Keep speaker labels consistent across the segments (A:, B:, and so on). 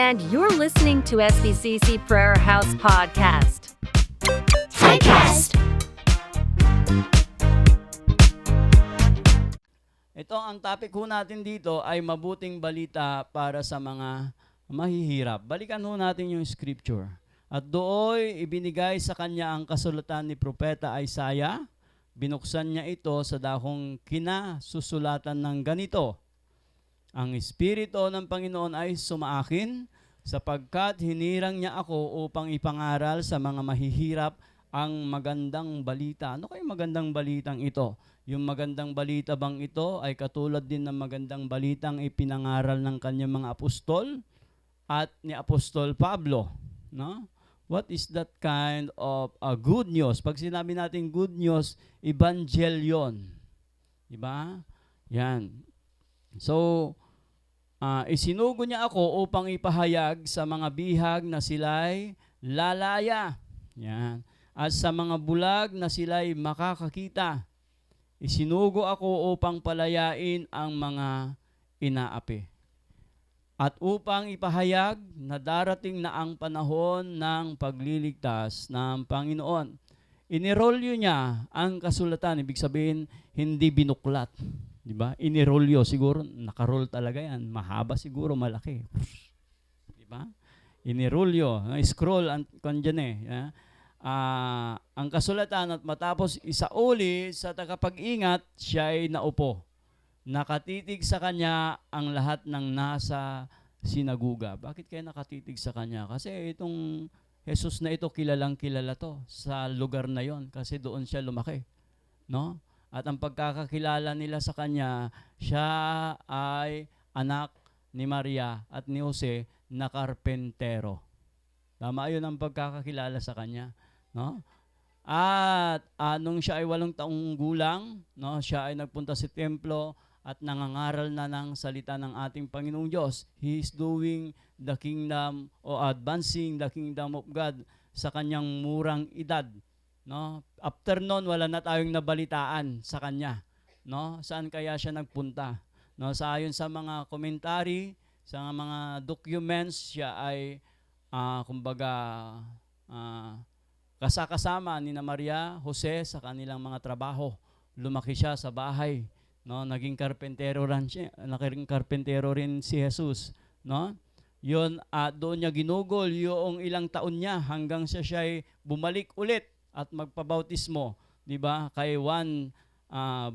A: and you're listening to SBCC Prayer House Podcast.
B: Typecast.
C: Ito ang topic ho natin dito ay mabuting balita para sa mga mahihirap. Balikan ho natin yung scripture. At dooy ibinigay sa kanya ang kasulatan ni Propeta Isaiah. Binuksan niya ito sa dahong kinasusulatan ng ganito. Ang Espiritu ng Panginoon ay sumaakin sapagkat hinirang niya ako upang ipangaral sa mga mahihirap ang magandang balita. Ano kayong magandang balitang ito? Yung magandang balita bang ito ay katulad din ng magandang balitang ipinangaral ng kanyang mga apostol at ni Apostol Pablo, no? What is that kind of good news? Pag sinabi natin good news, evangelion. Diba? Yan. So, isinugo niya ako upang ipahayag sa mga bihag na sila'y lalaya. Yan. At sa mga bulag na sila'y makakakita. Isinugo ako upang palayain ang mga inaapi. At upang ipahayag na darating na ang panahon ng pagliligtas ng Panginoon. Inirolyo niya ang kasulatan. Ibig sabihin, hindi binuklat. Diba? Inirolyo. Siguro, nakarol talaga yan. Mahaba siguro, malaki. Diba? Inirolyo. Scroll, kandyan eh. Yeah? Ang kasulatan at matapos isauli sa tagapag-ingat, siya ay naupo. Nakatitig sa kanya ang lahat ng nasa sinaguga. Bakit kaya nakatitig sa kanya? Kasi itong Jesus na ito, kilalang kilala to sa lugar na yon kasi doon siya lumaki. No? At ang pagkakakilala nila sa kanya, siya ay anak ni Maria at ni Jose na karpentero. Tama yun ang pagkakakilala sa kanya. No? At nung siya ay 8 taong gulang, no, siya ay nagpunta sa templo at nangangaral na ng salita ng ating Panginoong Diyos. He is doing the kingdom o advancing the kingdom of God sa kanyang murang edad. No? After noon, wala na tayong nabalitaan sa kanya. No? Saan kaya siya nagpunta? No? Sa ayon sa mga commentary, sa mga documents, siya ay kasama ni Maria, Jose sa kanilang mga trabaho. Lumaki siya sa bahay, no? Naging karpentero rin si Jesus, no? Yun, doon niya ginugol yung ilang taon niya hanggang siya ay bumalik ulit at magpabautismo, di ba? Kay Juan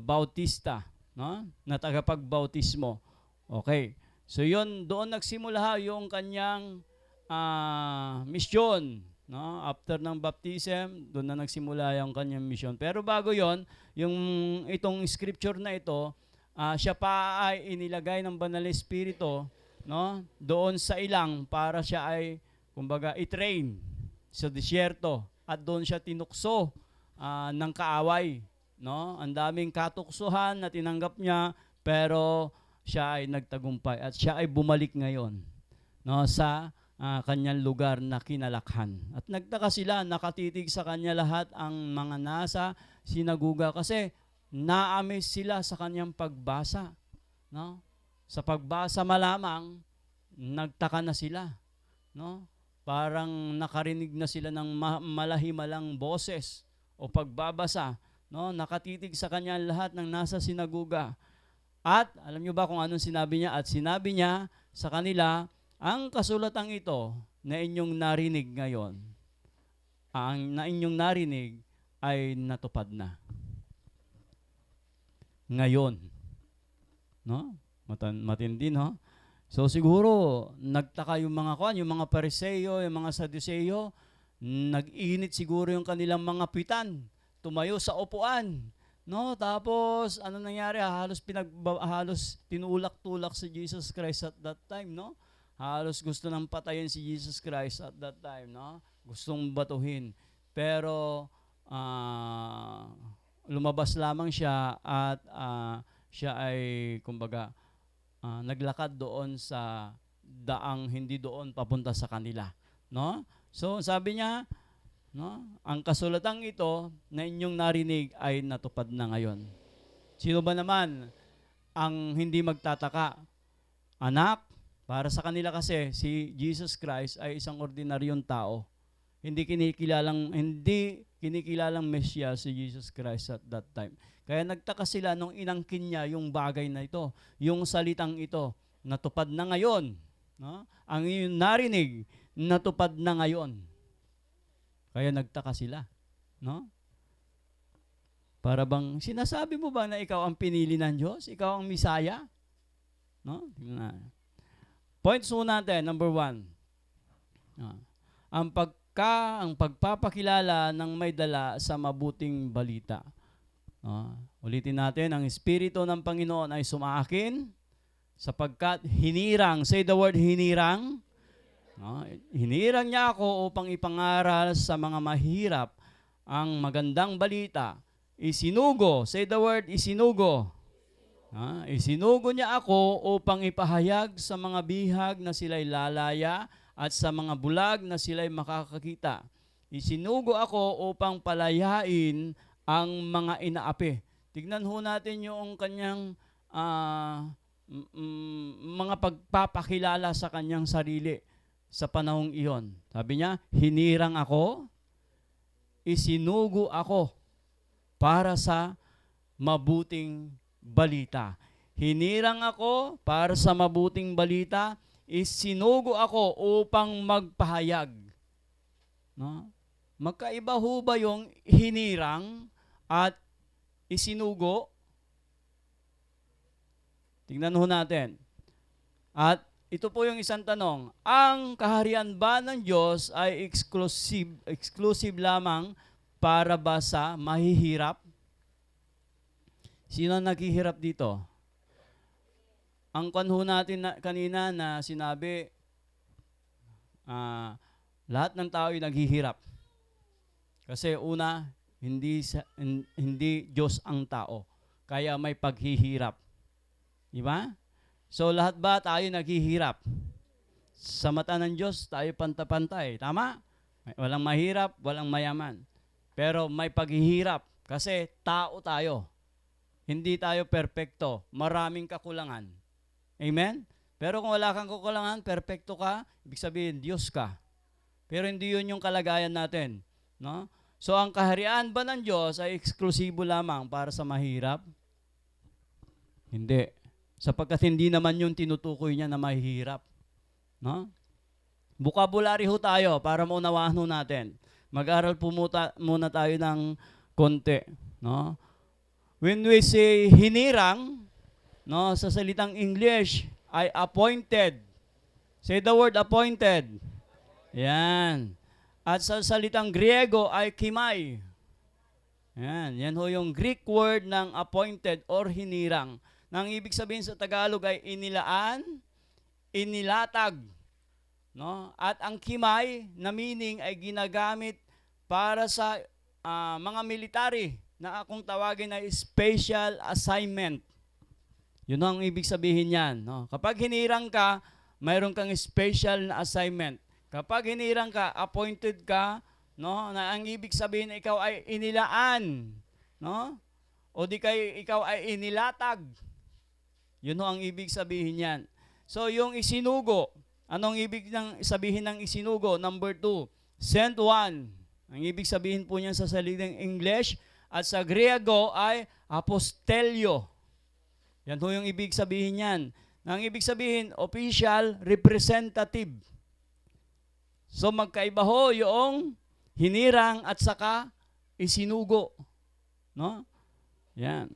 C: Bautista, no? Na tagapagbautismo. Okay. So yun, doon nagsimula yung kanyang misyon, no? After ng baptism, doon na nagsimula yung kanyang misyon. Pero bago yon, yung itong scripture na ito, siya pa ay inilagay ng Banal Espiritu, no? Doon sa ilang para siya ay kumbaga i-train sa disyerto at doon siya tinukso ng kaaway, no? Ang daming katuksuhan na tinanggap niya, pero siya ay nagtagumpay at siya ay bumalik ngayon, no, sa kanyang lugar na kinalakhan. At nagtaka sila, nakatitig sa kanya lahat ang mga nasa sinaguga kasi na-amaze sila sa kanyang pagbasa. No? Sa pagbasa malamang, nagtaka na sila. No? Parang nakarinig na sila ng malahimalang boses o pagbabasa. No? Nakatitig sa kanya lahat ng nasa sinaguga. At alam niyo ba kung anong sinabi niya? At sinabi niya sa kanila, ang kasulatang ito na inyong narinig ngayon, ang na inyong narinig ay natupad na. Ngayon. No? Matindi, no? So siguro, nagtaka yung mga Pariseo, yung mga Saduceo, nag-init siguro yung kanilang mga pitan, tumayo sa upuan. No, tapos ano nangyari? Halos tinulak-tulak si Jesus Christ at that time, no? Halos gusto nang patayin si Jesus Christ at that time, no? Gustong batuhin. Pero lumabas lamang siya at siya ay kumbaga naglakad doon sa daang hindi doon papunta sa kanila, no? So sabi niya, no, ang kasulatang ito na inyong narinig ay natupad na ngayon. Sino ba naman ang hindi magtataka? Anak, Para sa kanila kasi, si Jesus Christ ay isang ordinaryong tao. Hindi kinikilalang Mesiya si Jesus Christ at that time. Kaya nagtaka sila nung inangkin niya yung bagay na ito, yung salitang ito, natupad na ngayon. No? Ang iyong narinig, natupad na ngayon. Kaya nagtaka sila. No? Para bang, sinasabi mo ba na ikaw ang pinili ng Diyos? Ikaw ang Misaya? No? Tingnan. Points natin, number 1. Ang pagpapakilala ng may dala sa mabuting balita. Ulitin natin, ang Espiritu ng Panginoon ay sumaakin sapagkat hinirang, say the word hinirang. Hinirang niya ako upang ipangaral sa mga mahirap ang magandang balita. Isinugo, say the word isinugo. Isinugo niya ako upang ipahayag sa mga bihag na sila'y lalaya at sa mga bulag na sila'y makakakita. Isinugo ako upang palayain ang mga inaapi. Tignan ho natin yung kanyang mga pagpapakilala sa kanyang sarili sa panahong iyon. Sabi niya, hinirang ako, isinugo ako para sa mabuting balita. Hinirang ako para sa mabuting balita, isinugo ako upang magpahayag. No? Magkaiba ho ba yung hinirang at isinugo? Tingnan ho natin. At ito po yung isang tanong. Ang kaharian ba ng Diyos ay exclusive lamang para ba sa mahihirap? Sino naghihirap dito? Ang kanho natin kanina na sinabi, lahat ng tao ay naghihirap. Kasi una, hindi Diyos ang tao. Kaya may paghihirap. Diba? So lahat ba tayo naghihirap? Sa mata ng Diyos, tayo pantay-pantay. Tama? Walang mahirap, walang mayaman. Pero may paghihirap kasi tao tayo. Hindi tayo perpekto. Maraming kakulangan. Amen? Pero kung wala kang kakulangan, perpekto ka, ibig sabihin, Diyos ka. Pero hindi yun yung kalagayan natin. No? So ang kaharian ba ng Diyos ay eksklusibo lamang para sa mahirap? Hindi. Sapagkat hindi naman yung tinutukoy niya na mahirap. No? Vocabulary ho tayo para maunawaan ho natin. Mag-aral po muna tayo ng konti. No? When we say hinirang, no, sa salitang English ay appointed. Say the word appointed. Yan. At sa salitang Griego ay kimai. Yan ho yung Greek word ng appointed or hinirang. Nang ibig sabihin sa Tagalog ay inilaan, inilatag. No? At ang kimay na meaning ay ginagamit para sa mga military na akong tawagin na special assignment. Yun ang ibig sabihin yan. No? Kapag hinirang ka, mayroon kang special na assignment. Kapag hinirang ka, appointed ka, no? Na ang ibig sabihin na ikaw ay inilaan. No? O di kay ikaw ay inilatag. Yun ang ibig sabihin yan. So yung isinugo, anong ibig sabihin ng isinugo? Number 2, sent one. Ang ibig sabihin po niyan sa salitang English at sa Griego ay apostelio. Yan ho yung ibig sabihin niyan. Ang ibig sabihin, official representative. So magkaiba ho yung hinirang at saka isinugo. No? Yan.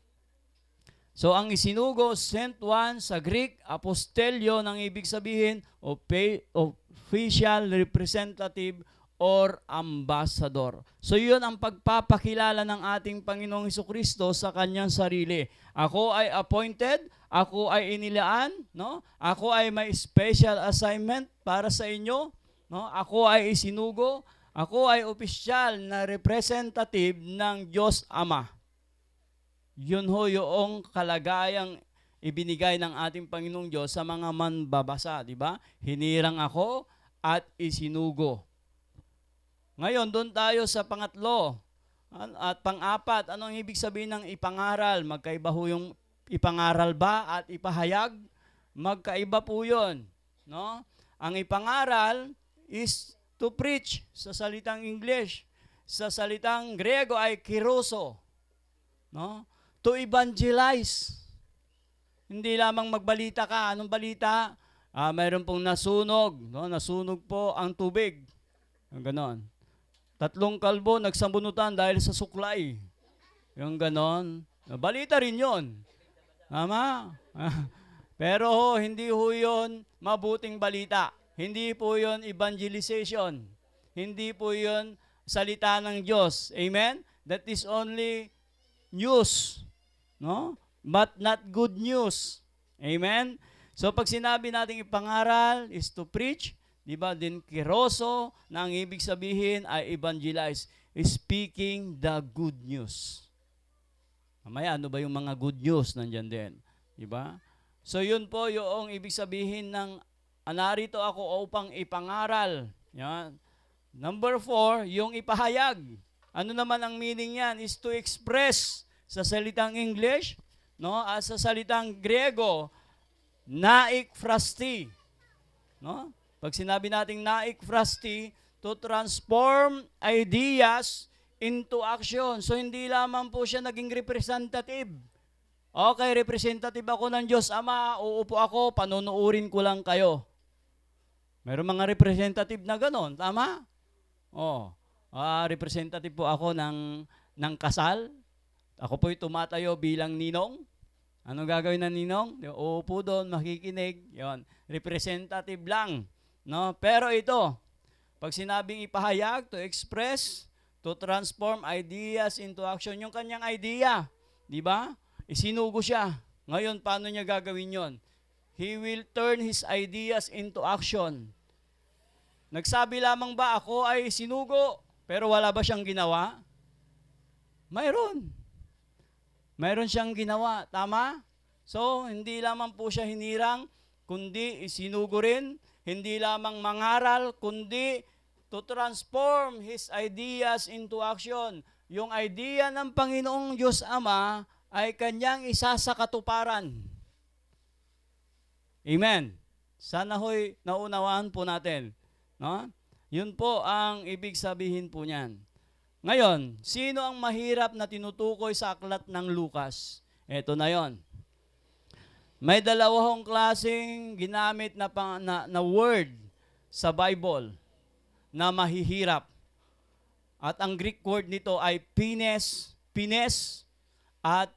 C: So ang isinugo, sent one, sa Greek, apostelio, nang ibig sabihin, official representative or ambassador. So yun ang pagpapakilala ng ating Panginoong Hesukristo sa kanyang sarili. Ako ay appointed, ako ay inilaan, no? Ako ay may special assignment para sa inyo, no? Ako ay isinugo, ako ay opisyal na representative ng Diyos Ama. Yun ho yung kalagayang ibinigay ng ating Panginoong Diyos sa mga manbabasa, di ba? Hinirang ako at isinugo. Ngayon, doon tayo sa pangatlo at pang-apat. Anong ibig sabihin ng ipangaral? Magkaiba ho yung ipangaral ba at ipahayag? Magkaiba po yun. no? Ang ipangaral is to preach sa salitang English. Sa salitang Grego ay kiroso, no? To evangelize. Hindi lamang magbalita ka. Anong balita? Mayroon pong nasunog, no? Nasunog po ang tubig. Ganon. 3 kalbo nagsambunutan dahil sa suklay. Yung ganon. Balita rin yon. Tama? Pero hindi ho yun mabuting balita. Hindi po yun evangelization. Hindi po yun salita ng Diyos. Amen? That is only news. No? But not good news. Amen? So pag sinabi nating ipangaral is to preach, di ba? Din kiroso, na ang ibig sabihin ay evangelize. Speaking the good news. Mamaya, ano ba yung mga good news nandyan din? Di ba? So yun po yung ibig sabihin ng narito ako upang ipangaral. Yan. Number 4, yung ipahayag. Ano naman ang meaning yan? Is to express sa salitang English, no? At sa salitang Grego, naikphrasti. No? Pag sinabi nating naikphrasti, to transform ideas into action. So hindi lamang po siya naging representative. Okay, representative ako ng Diyos Ama, uupo ako, panunuurin ko lang kayo. Mayroong mga representative na ganon, tama? Representative po ako ng kasal. Ako po'y tumatayo bilang ninong. Anong gagawin ng ninong? Uupo doon, makikinig. Yon, representative lang. No? Pero ito, pag sinabing ipahayag, to express, to transform ideas into action, yung kanyang idea, di ba? Isinugo siya. Ngayon, paano niya gagawin yon? He will turn his ideas into action. Nagsabi lamang ba ako ay sinugo, pero wala ba siyang ginawa? Mayroon. Mayroon siyang ginawa. Tama? So, hindi lamang po siya hinirang, kundi isinugo rin. Hindi lamang mangaral, kundi to transform his ideas into action. Yung idea ng Panginoong Diyos Ama ay kanyang isa sa katuparan. Amen. Sana ho'y naunawaan po natin. No? Yun po ang ibig sabihin po niyan. Ngayon, sino ang mahirap na tinutukoy sa aklat ng Lucas? Ito na yon. May dalawang klaseng ginamit na word sa Bible na mahihirap. At ang Greek word nito ay pines at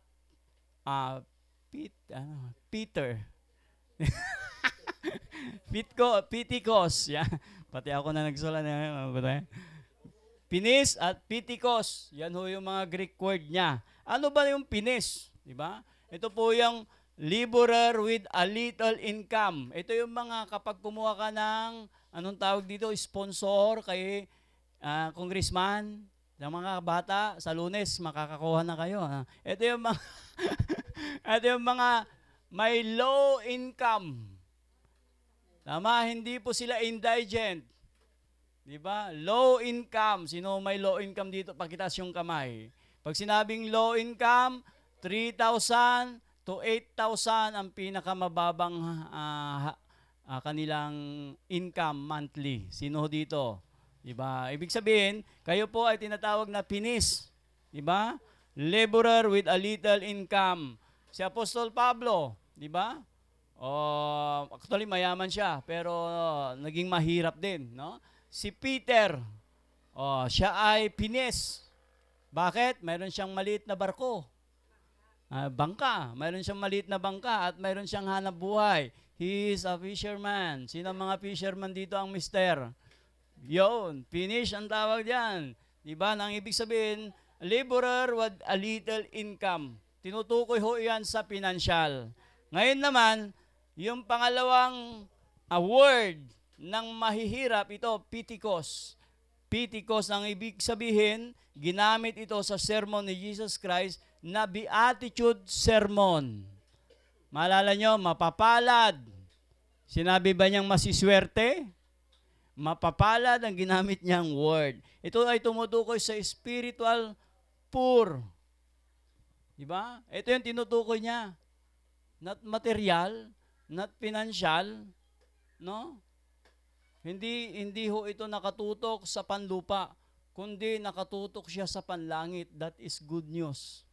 C: Peter. Pitikos. Yeah. Pati ako na nagsulat. Pinis at pitikos. Yan ho yung mga Greek word niya. Ano ba yung pinis? Diba? Ito po yung laborer with a little income. Ito yung mga kapag kumuha ka ng, anong tawag dito, sponsor kay congressman, ng mga bata, sa Lunes, makakakuha na kayo. Ito yung mga, ito yung mga may low income. Tama, hindi po sila indigent. Diba? Low income. Sino may low income dito? Pakitaas yung kamay. Pag sinabing low income, 3,000 to 8,000 ang pinakamababang kanilang income monthly. Sino dito? Diba? Ibig sabihin, kayo po ay tinatawag na pinis. Diba? Laborer with a little income. Si Apostol Pablo, diba? Actually, mayaman siya, pero naging mahirap din, no? Si Peter, siya ay pinis. Bakit? Mayroon siyang maliit na barko. Bangka. Mayroon siyang maliit na bangka at mayroon siyang hanap buhay. He is a fisherman. Sino ang mga fisherman dito ang mister? Yun, finish ang tawag diyan. Diba? Nang ibig sabihin, laborer with a little income. Tinutukoy ho yan sa financial. Ngayon naman, yung pangalawang word ng mahihirap, ito, pitikos. Pitikos ang ibig sabihin, ginamit ito sa sermon ni Jesus Christ na Beatitude Sermon. Maalala nyo, mapapalad. Sinabi ba niyang masiswerte? Mapapalad ang ginamit niyang word. Ito ay tumutukoy sa spiritual poor. Diba? Ito yung tinutukoy niya. Not material, not financial, No? Hindi ho ito nakatutok sa panlupa, kundi nakatutok siya sa panlangit. That is good news.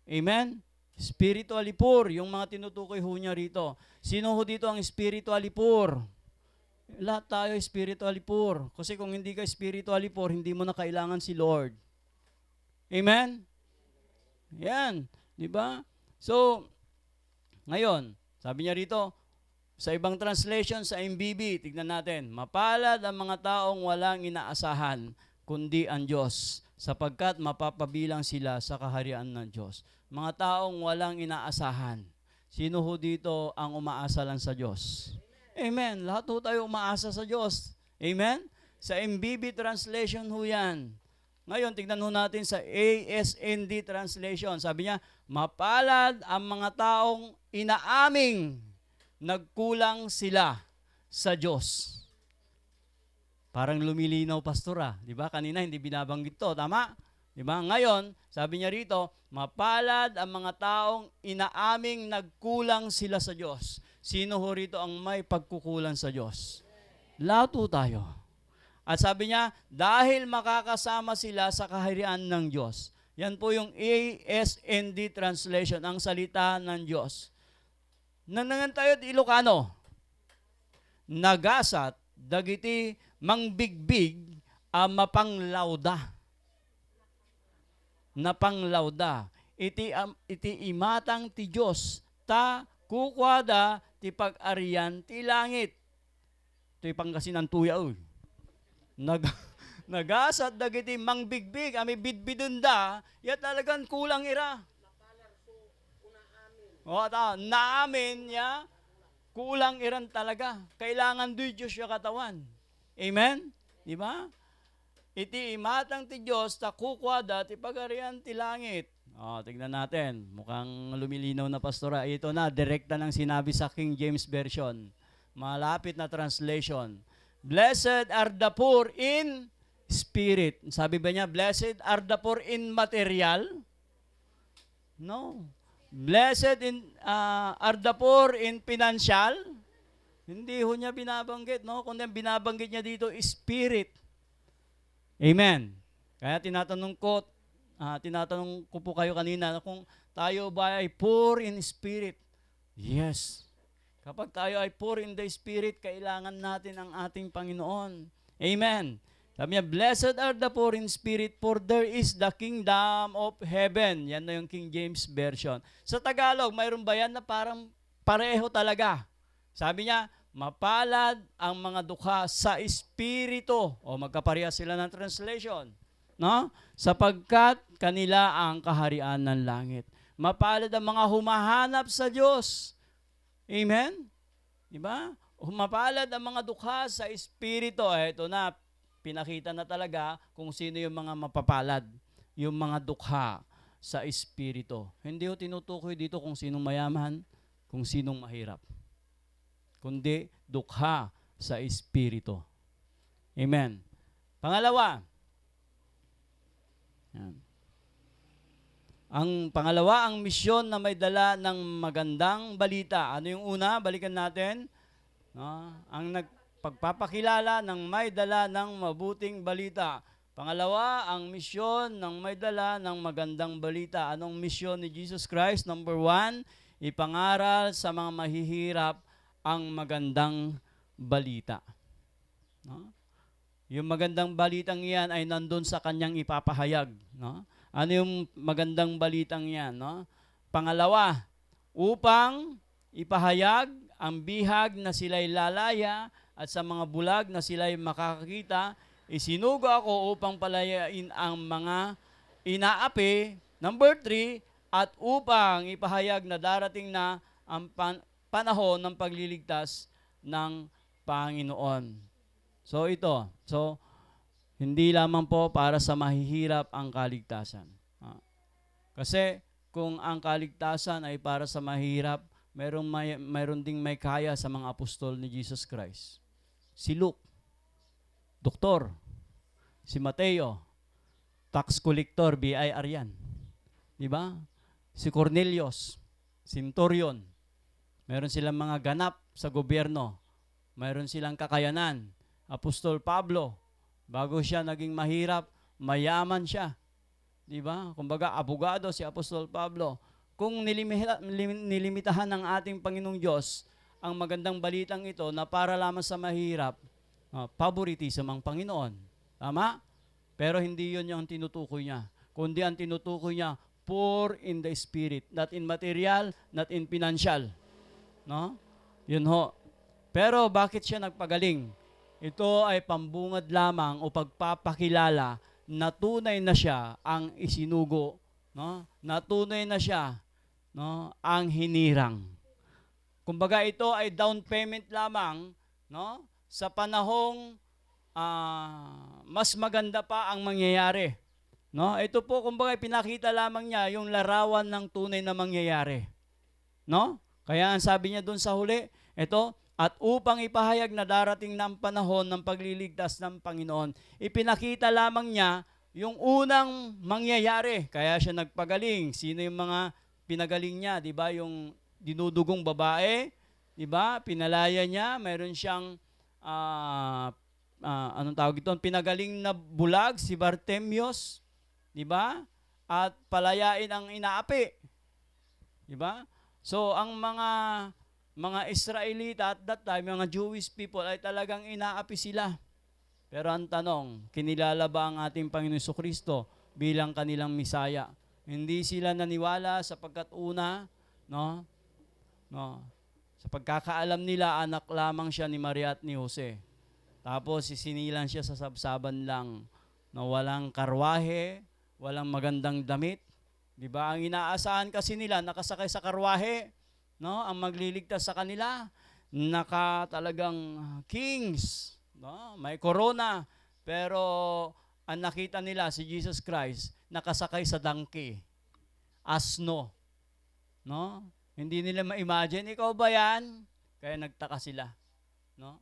C: Amen? Spiritually poor, yung mga tinutukoy ho niya rito. Sino ho dito ang spiritually poor? Lahat tayo spiritually poor. Kasi kung hindi ka spiritually poor, hindi mo na kailangan si Lord. Amen? Yan. Di ba? So, ngayon, sabi niya rito, sa ibang translation, sa MBB, tignan natin, mapalad ang mga taong walang inaasahan, kundi ang Diyos, sapagkat mapapabilang sila sa kaharian ng Diyos. Mga taong walang inaasahan. Sino ho dito ang umaasa lang sa Diyos? Amen. Lahat ho tayo umaasa sa Diyos. Amen? Sa MBB translation ho yan. Ngayon, tignan ho natin sa ASND translation. Sabi niya, mapalad ang mga taong inaaming nagkulang sila sa Diyos. Parang lumilinaw, pastora. Di ba? Kanina hindi binabanggit to. Tama? Di ba? Ngayon, sabi niya rito, mapalad ang mga taong inaaming nagkulang sila sa Diyos. Sino ho rito ang may pagkukulang sa Diyos? Lahat ho tayo. At sabi niya, dahil makakasama sila sa kaharian ng Diyos. Yan po yung ASND translation, ang salita ng Diyos. Nanangan tayo at Ilocano. Nagasat, dagiti, mangbigbig, mapanglauda. Napanglauda. Iti imatang ti Diyos, ta kukwada, ti pag-arian, ti langit. Ito'y pangkasinan tuya, Nagasat, dagiti, mangbigbig, bidbidunda, ya talagang kulang ira. Naamin niya, kulang iran talaga. Kailangan do'y Diyos yung katawan. Amen? Di ba? Iti imatang ti Diyos, ta kukwada, ti pagarian ti langit. Tignan natin. Mukhang lumilinaw na pastora. Ito na, direkta ng sinabi sa King James Version. Malapit na translation. Blessed are the poor in spirit. Sabi ba niya, blessed are the poor in material? No. Blessed are the poor in financial? Hindi ho niya binabanggit, no? Kundi ang binabanggit niya dito is spirit. Amen. Kaya tinatanong ko po kayo kanina kung tayo ba ay poor in spirit. Yes. Kapag tayo ay poor in the spirit, kailangan natin ang ating Panginoon. Amen. Sabi niya, blessed are the poor in spirit, for there is the kingdom of heaven. Yan na yung King James Version. Sa Tagalog, mayroon ba yan na parang pareho talaga? Sabi niya, mapalad ang mga dukha sa espiritu. O magkapareha sila ng translation. No? Sapagkat kanila ang kaharian ng langit. Mapalad ang mga humahanap sa Diyos. Amen? Diba? Mapalad ang mga dukha sa espiritu. Ito na, pinakita na talaga kung sino yung mga mapapalad, yung mga dukha sa espiritu. Hindi ho tinutukoy dito kung sinong mayaman, kung sinong mahirap. Kundi dukha sa espiritu. Amen. Pangalawa. Yan. Ang pangalawa, ang misyon na may dala ng magandang balita. Ano yung una? Balikan natin. No? Ang pagpapakilala ng may dala ng mabuting balita. Pangalawa, ang misyon ng may dala ng magandang balita. Anong misyon ni Jesus Christ? Number 1, ipangaral sa mga mahihirap ang magandang balita. No? Yung magandang balitang yan ay nandun sa kanyang ipapahayag. No? Ano yung magandang balitang yan? No? Pangalawa, upang ipahayag ang bihag na sila'y lalaya at sa mga bulag na sila'y makakakita, isinugo ako upang palayain ang mga inaapi. Number 3, at upang ipahayag na darating na ang panahon ng pagliligtas ng Panginoon. So ito, hindi lamang po para sa mahihirap ang kaligtasan. Kasi kung ang kaligtasan ay para sa mahirap, mayroon ding may kaya sa mga apostol ni Jesus Christ. Si Luke, doktor. Si Mateo, tax collector, BIR yan. Diba? Si Cornelius, centurion. Meron silang mga ganap sa gobyerno. mayroon silang kakayanan. Apostol Pablo, bago siya naging mahirap, mayaman siya. Di ba? Kumbaga, abogado si Apostol Pablo. Kung nilimitahan ng ating Panginoong Diyos ang magandang balitang ito na para lamang sa mahirap, favoritism ang Panginoon. Tama? Pero hindi yun yung tinutukoy niya. Kundi ang tinutukoy niya, poor in the spirit. Not in material, not in financial. No? Yun ho. Pero bakit siya nagpagaling? Ito ay pambungad lamang o pagpapakilala na tunay na siya ang isinugo, no? Na tunay na siya, no, ang hinirang. Kumbaga ito ay down payment lamang, no, sa panahong mas maganda pa ang mangyayari. No? Ito po kumbaga pinakita lamang niya yung larawan ng tunay na mangyayari. No? Kaya ang sabi niya doon sa huli, ito, at upang ipahayag na darating na ang panahon ng pagliligtas ng Panginoon, ipinakita lamang niya yung unang mangyayari. Kaya siya nagpagaling. Sino yung mga pinagaling niya? Di ba? Yung dinudugong babae, di ba? Pinalaya niya. Mayroon siyang, anong tawag ito? Pinagaling na bulag, si Bartimeus, di ba? At palayain ang inaapi. Di ba? So, ang mga Israelita at that time, mga Jewish people ay talagang inaapi sila. Pero ang tanong, kinilala ba ang ating Panginoon Jesucristo bilang kanilang Misaya? Hindi sila naniwala sapagkat una, no? Sa pagkakaalam nila, anak lamang siya ni Maria at ni Jose. Tapos isinilang siya sa sabsaban lang na walang karwahe, walang magandang damit. Di ba? Ang inaasahan kasi nila, nakasakay sa karwahe, no, ang magliligtas sa kanila, talagang kings, no, may corona, pero ang nakita nila si Jesus Christ nakasakay sa donkey, asno, no? Hindi nila ma-imagine, ikaw ba yan? Kaya nagtaka sila, no?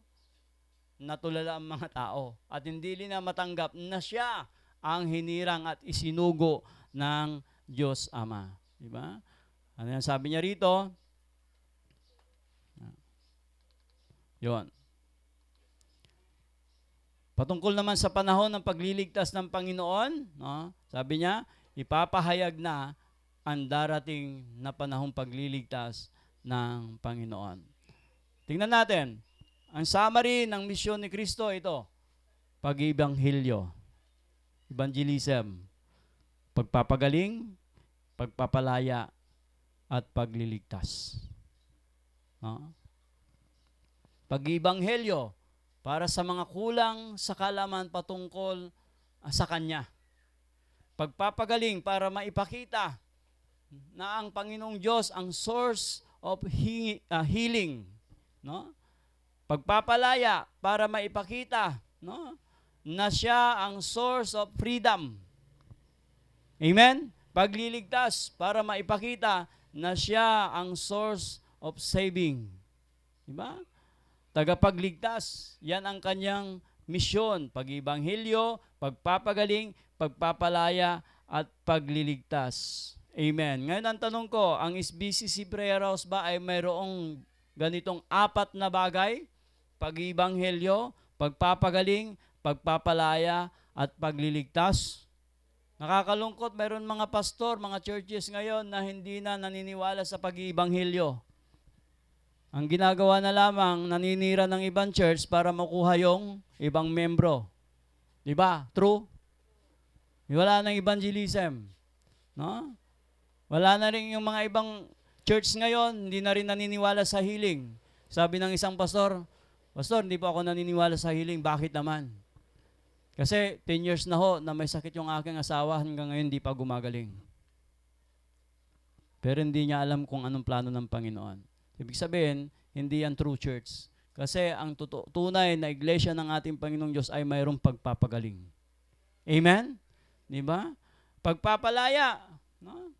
C: Natulala ang mga tao at hindi nila matanggap na siya ang hinirang at isinugo ng Diyos Ama, di ba? Ano yan sabi niya rito? Yon. Patungkol naman sa panahon ng pagliligtas ng Panginoon, no? Sabi niya, ipapahayag na ang darating na panahong pagliligtas ng Panginoon. Tingnan natin, ang summary ng misyon ni Kristo ito, pag-ibanghilyo, evangelism, pagpapagaling, pagpapalaya, at pagliligtas. No? Pag-ibanghelyo para sa mga kulang sa kaalaman patungkol sa Kanya. Pagpapagaling para maipakita na ang Panginoong Diyos ang source of healing. No? Pagpapalaya para maipakita, no, na siya ang source of freedom. Amen? Pagliligtas para maipakita na siya ang source of saving. Diba? Tagapagligtas, yan ang kanyang misyon, pag-ibanghelyo, pagpapagaling, pagpapalaya, at pagliligtas. Amen. Ngayon ang tanong ko, ang SBCC Prayer House ba ay mayroong ganitong 4 na bagay? Pag-ibanghelyo, pagpapagaling, pagpapalaya, at pagliligtas? Nakakalungkot, mayroon mga pastor, mga churches ngayon na hindi na naniniwala sa pag-ibanghelyo. Ang ginagawa na lamang, naninira ng ibang church para makuha yung ibang membro. Diba? True? Wala nang evangelism. No? Wala na rin yung mga ibang church ngayon, hindi na rin naniniwala sa healing. Sabi ng isang pastor, Pastor, hindi po ako naniniwala sa healing. Bakit naman? Kasi 10 years na ho na may sakit yung aking asawa, hanggang ngayon hindi pa gumagaling. Pero hindi niya alam kung anong plano ng Panginoon. Ibig sabihin, hindi yan true church. Kasi ang tunay na iglesia ng ating Panginoong Diyos ay mayroong pagpapagaling. Amen? Di ba? Pagpapalaya, no?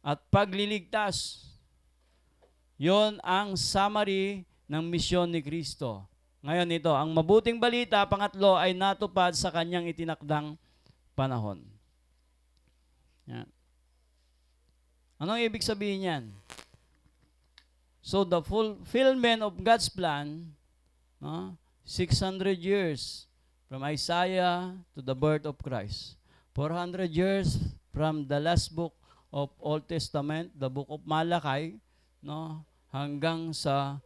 C: At pagliligtas. Yon ang summary ng misyon ni Kristo. Ngayon ito, ang mabuting balita, pangatlo, ay natupad sa kanyang itinakdang panahon. Yan. Anong ibig sabihin yan? So the fulfillment of God's plan No? 600 years from Isaiah to the birth of Christ. 400 years from the last book of Old Testament, the book of Malachi, no, hanggang sa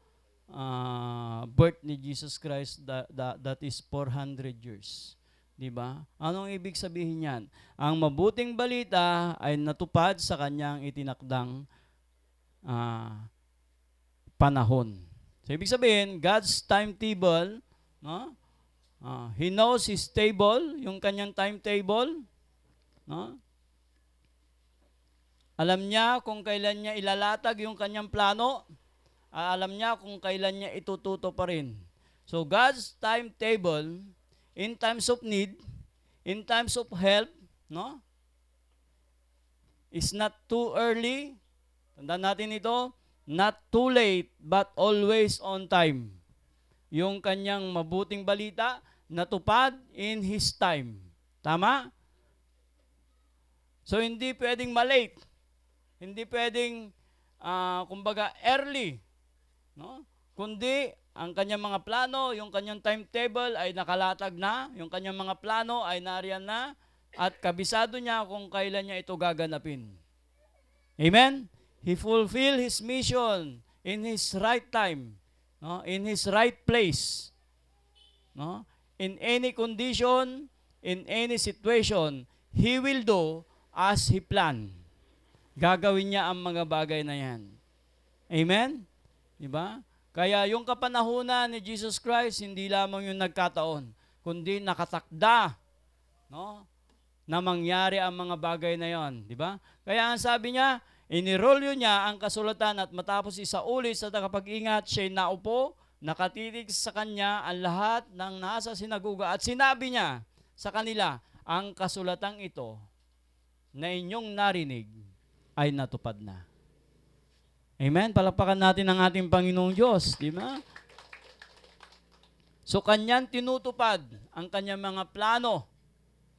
C: birth ni Jesus Christ, that is 400 years. Di ba? Anong ibig sabihin niyan? Ang mabuting balita ay natupad sa kanyang itinakdang panahon. So, ibig sabihin, God's timetable, no? He knows His table, yung kanyang timetable, no? Alam niya kung kailan niya ilalatag yung kanyang plano, alam niya kung kailan niya itututo pa rin. So, God's timetable, in times of need, in times of help, no? Is not too early. Tandaan natin ito, not too late, but always on time. Yung kanyang mabuting balita, natupad in His time. Tama? So, hindi pwedeng malate. Hindi pwedeng, kumbaga, early. No? Kundi, ang kanyang mga plano, yung kanyang timetable ay nakalatag na, yung kanyang mga plano ay nariyan na, at kabisado niya kung kailan niya ito gaganapin. Amen? He fulfilled His mission in His right time, no? In His right place. No? In any condition, in any situation, He will do as He planned. Gagawin niya ang mga bagay na yan. Amen? Diba? Kaya yung kapanahunan ni Jesus Christ, hindi lamang yung nagkataon, kundi nakatakda, no? Na mangyari ang mga bagay na yon, di ba? Kaya ang sabi niya, inirolyo niya ang kasulatan at matapos isaulit sa tagapag-ingat, siya'y naupo, nakatitig sa kanya ang lahat ng nasa sinaguga at sinabi niya sa kanila, ang kasulatang ito na inyong narinig ay natupad na. Amen? Palakpakan natin ang ating Panginoong Diyos, di ba? So, kanyang tinutupad ang kanyang mga plano,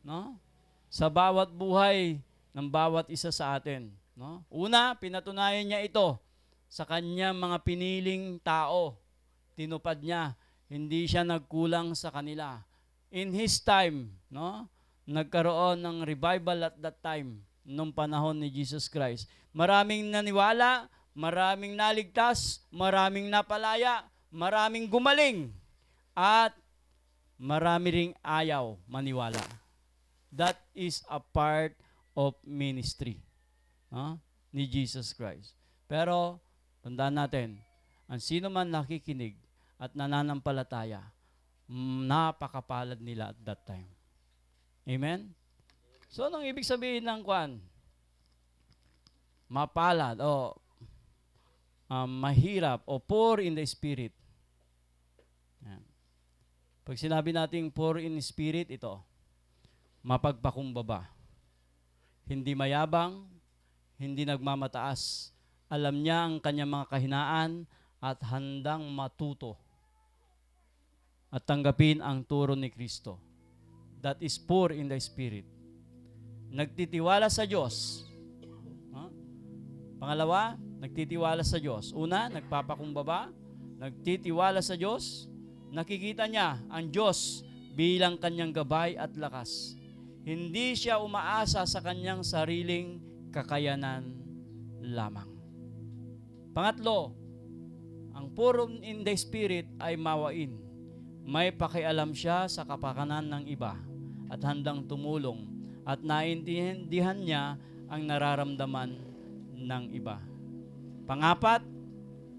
C: no? Sa bawat buhay ng bawat isa sa atin. No? Una, pinatunayan niya ito sa kanyang mga piniling tao. Tinupad niya. Hindi siya nagkulang sa kanila. In His time, no? Nagkaroon ng revival at that time, nung panahon ni Jesus Christ. Maraming naniwala, maraming naligtas, maraming napalaya, maraming gumaling, at marami ring ayaw maniwala. That is a part of ministry, ni Jesus Christ. Pero, tandaan natin, ang sino man nakikinig at nananampalataya, napakapalad nila at that time. Amen? So, anong ibig sabihin ng kwan? Mapalad o mahirap o poor in the spirit. Yan. Pag sinabi nating poor in spirit, ito, mapagpakumbaba. Hindi mayabang, hindi nagmamataas. Alam niya ang kanyang mga kahinaan at handang matuto at tanggapin ang turo ni Kristo. That is poor in the spirit. Nagtitiwala sa Diyos. Pangalawa, nagtitiwala sa Diyos. Una, nagpapakumbaba, nagtitiwala sa Diyos, nakikita niya ang Diyos bilang kanyang gabay at lakas. Hindi siya umaasa sa kanyang sariling kakayanan lamang. Pangatlo, ang poor in the spirit ay mawain. May pakialam siya sa kapakanan ng iba at handang tumulong at naintindihan niya ang nararamdaman ng iba. Pangapat,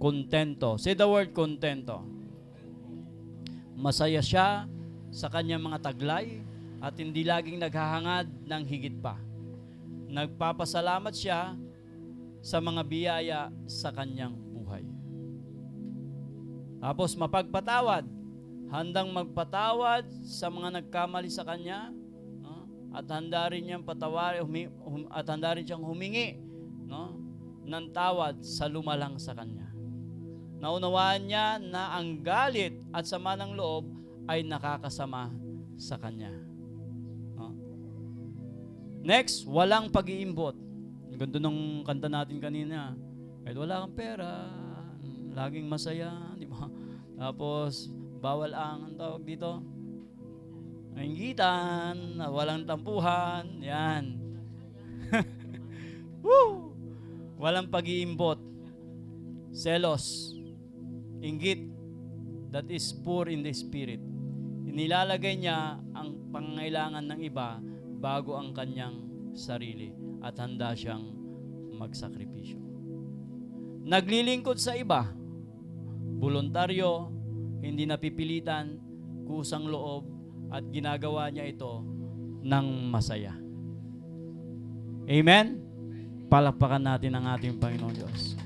C: kontento. Say the word kontento. Masaya siya sa kanyang mga taglay at hindi laging naghahangad ng higit pa. Nagpapasalamat siya sa mga biyaya sa kanyang buhay. Tapos mapagpatawad. Handang magpatawad sa mga nagkamali sa kanya, no? At handa rin niyang at handa rin siyang humingi, no, ng tawad sa lumalang sa kanya. Naunawaan niya na ang galit at sama ng loob ay nakakasama sa kanya. No? Next, walang pag-iimbot. Ang ganda ng kanta natin kanina. Kahit wala kang pera, laging masaya, di ba? Tapos, bawal ang tawag dito, inggitan, walang tampuhan, yan. Woo! Walang pag-iimbot, selos, inggit, that is poor in the spirit. Inilalagay niya ang pangangailangan ng iba bago ang kanyang sarili at handa siyang magsakripisyo. Naglilingkod sa iba, voluntaryo, hindi napipilitan, kusang loob, at ginagawa niya ito ng masaya. Amen? Palakpakan natin ang ating Panginoon Diyos.